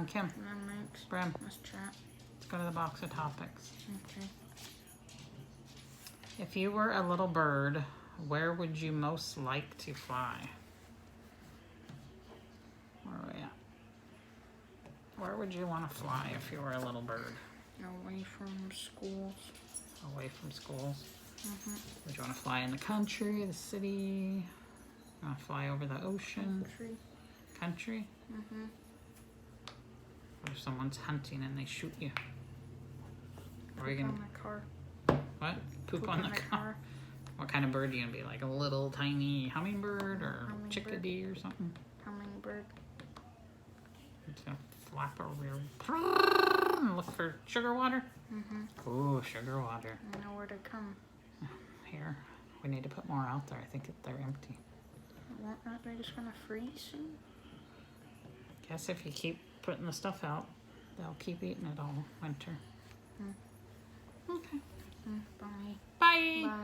on, Kim. Thanks. Bram, Let's chat. let's go to the box of topics. Okay. If you were a little bird, where would you most like to fly? Where are we at? Where would you want to fly if you were a little bird? Away from schools. Away from schools? Mm-hmm. Would you want to fly in the country, the city? You want to fly over the ocean? Country. Country? Mm-hmm. What if someone's hunting and they shoot you? Are you Poop gonna on my car. what? Poop on the my car? What kind of bird are you gonna be? Like a little tiny hummingbird or Hummingbird. chickadee or something? Hummingbird. It's gonna flap over your and look for sugar water. Mm-hmm. Ooh, sugar water. I know where to come. Here, we need to put more out there. I think they're empty. Aren't they just gonna freeze soon? Guess if you keep putting the stuff out, they'll keep eating it all winter. Hmm. Okay. Bye. Bye. Bye.